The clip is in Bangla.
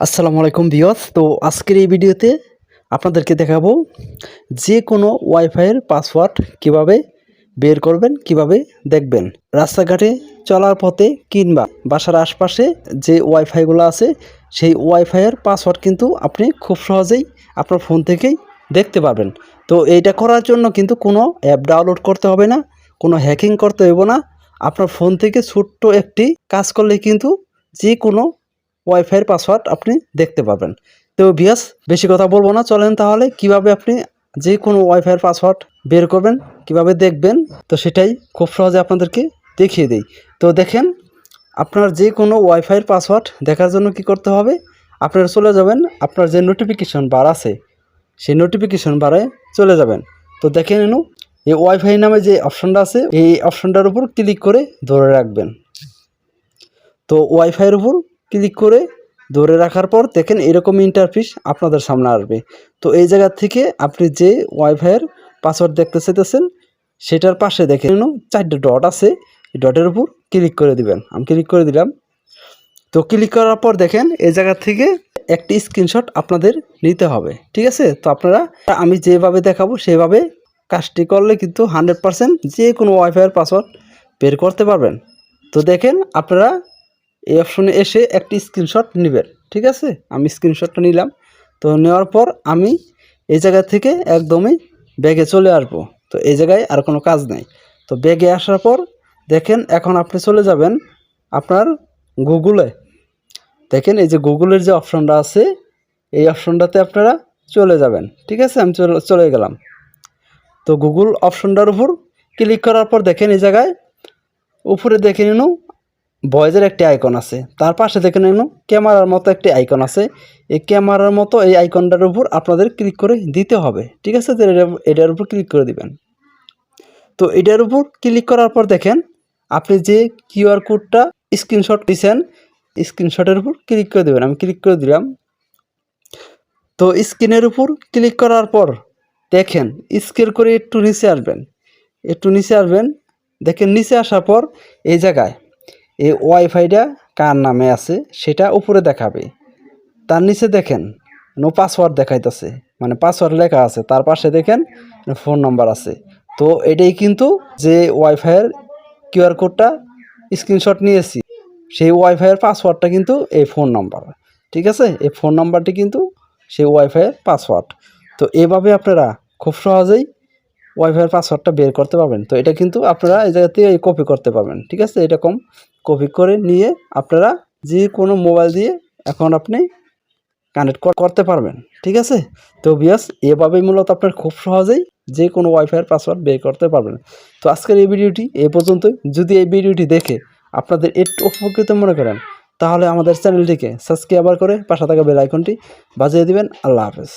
আসসালামু আলাইকুম ভিউয়ার্স। তো আজকের এই ভিডিওতে আপনাদেরকে দেখাবো যে কোনো ওয়াইফাইয়ের পাসওয়ার্ড কিভাবে বের করবেন, কিভাবে দেখবেন। রাস্তাঘাটে চলার পথে কিংবা বাসার আশপাশে যে ওয়াইফাইগুলো আছে সেই ওয়াইফাইয়ের পাসওয়ার্ড কিন্তু আপনি খুব সহজেই আপনার ফোন থেকেই দেখতে পারবেন। তো এইটা করার জন্য কিন্তু কোনো অ্যাপ ডাউনলোড করতে হবে না, কোনো হ্যাকিং করতে হবে না। আপনার ফোন থেকে ছোট্ট একটি কাজ করলেই কিন্তু যে কোনো ওয়াইফাইয়ের পাসওয়ার্ড আপনি দেখতে পাবেন। তো ভিউয়ার্স, বেশি কথা বলবো না, চলেন তাহলে কিভাবে আপনি যে কোনো ওয়াইফাইয়ের পাসওয়ার্ড বের করবেন, কিভাবে দেখবেন, তো সেটাই খুব সহজে আপনাদেরকে দেখিয়ে দেই। তো দেখেন, আপনার যে কোনো ওয়াইফাইয়ের পাসওয়ার্ড দেখার জন্য কি করতে হবে, আপনারা চলে যাবেন আপনার যে নোটিফিকেশন বার আছে সেই নোটিফিকেশন বারে চলে যাবেন। তো দেখে নিন এই ওয়াইফাই নামে যে অপশনটা আছে এই অপশনটার উপর ক্লিক করে ধরে রাখবেন। তো ওয়াইফাইয়ের উপর ক্লিক করে ধরে রাখার পর দেখেন এরকম ইন্টারফেস আপনাদের সামনে আসবে। তো এই জায়গা থেকে আপনি যে ওয়াইফাইয়ের পাসওয়ার্ড দেখতে চাইতেছেন সেটার পাশে দেখেন 4টে ডট আছে, এই ডটের উপর ক্লিক করে দিবেন। আমি ক্লিক করে দিলাম। তো ক্লিক করার পর দেখেন এই জায়গা থেকে একটি স্ক্রিনশট আপনাদের নিতে হবে, ঠিক আছে। তো আপনারা আমি যেভাবে দেখাবো সেভাবে কাজটি করলে কিন্তু 100% যে কোনো ওয়াইফাইয়ের পাসওয়ার্ড বের করতে পারবেন। তো দেখেন আপনারা এই অপশনে এসে একটি স্ক্রিনশট নেবেন, ঠিক আছে। আমি স্ক্রিনশটটা নিলাম। তো নেওয়ার পর আমি এই জায়গা থেকে একদমই ব্যাগে চলে আসবো। তো এই জায়গায় আর কোনো কাজ নেই। তো ব্যাগে আসার পর দেখেন এখন আপনি চলে যাবেন আপনার গুগলে। দেখেন এই যে গুগলের যে অপশনটা আছে এই অপশনটাতে আপনারা চলে যাবেন, ঠিক আছে। আমি চলে গেলাম। তো গুগল অপশনটার উপর ক্লিক করার পর দেখেন এই জায়গায় উপরে দেখে নিন ভয়েসের একটি আইকন আছে, তার পাশে দেখে নিন ক্যামেরার মতো একটি আইকন আছে। এই ক্যামেরার মতো এই আইকনটার উপর আপনাদের ক্লিক করে দিতে হবে, ঠিক আছে। তো এটার উপর ক্লিক করে দিবেন। তো এটার উপর ক্লিক করার পর দেখেন আপনি যে কিউআর কোডটা স্ক্রিনশট দিয়েছেন স্ক্রিনশটের উপর ক্লিক করে দেবেন। আমি ক্লিক করে দিলাম। তো স্ক্রিনের উপর ক্লিক করার পর দেখেন স্ক্রল করে একটু নিচে আসবেন, দেখেন নিচে আসার পর এই জায়গায় এই ওয়াইফাইটা কার নামে আছে সেটা উপরে দেখাবে। তার নিচে দেখেন নো পাসওয়ার্ড দেখাইতেছে, মানে পাসওয়ার্ড লেখা আছে, তার পাশে দেখেন ফোন নাম্বার আছে। তো এটাই কিন্তু যে ওয়াইফাইয়ের কিউআর কোডটা স্ক্রিনশট নিয়েছি সেই ওয়াইফাইয়ের পাসওয়ার্ডটা কিন্তু এই ফোন নাম্বার, ঠিক আছে। এই ফোন নাম্বারটি কিন্তু সেই ওয়াইফাইয়ের পাসওয়ার্ড। তো এভাবে আপনারা খুব সহজেই ওয়াইফাইয়ের পাসওয়ার্ডটা বের করতে পারবেন। তো এটা কিন্তু আপনারা এই জায়গা থেকে কপি করতে পারবেন, ঠিক আছে। এরকম কপি করে নিয়ে আপনারা যে কোনো মোবাইল দিয়ে এখন আপনি কানেক্ট করতে পারবেন, ঠিক আছে। তো ভিউয়ার্স, এভাবেই মূলত আপনার খুব সহজেই যে কোনো ওয়াইফাইয়ের পাসওয়ার্ড বের করতে পারবেন। তো আজকের এই ভিডিওটি এ পর্যন্তই। যদি এই ভিডিওটি দেখে আপনাদের একটু উপকৃত মনে করেন তাহলে আমাদের চ্যানেলটিকে সাবস্ক্রাইব করে পাশে থাকা বেল আইকনটি বাজিয়ে দিবেন। আল্লাহ হাফেজ।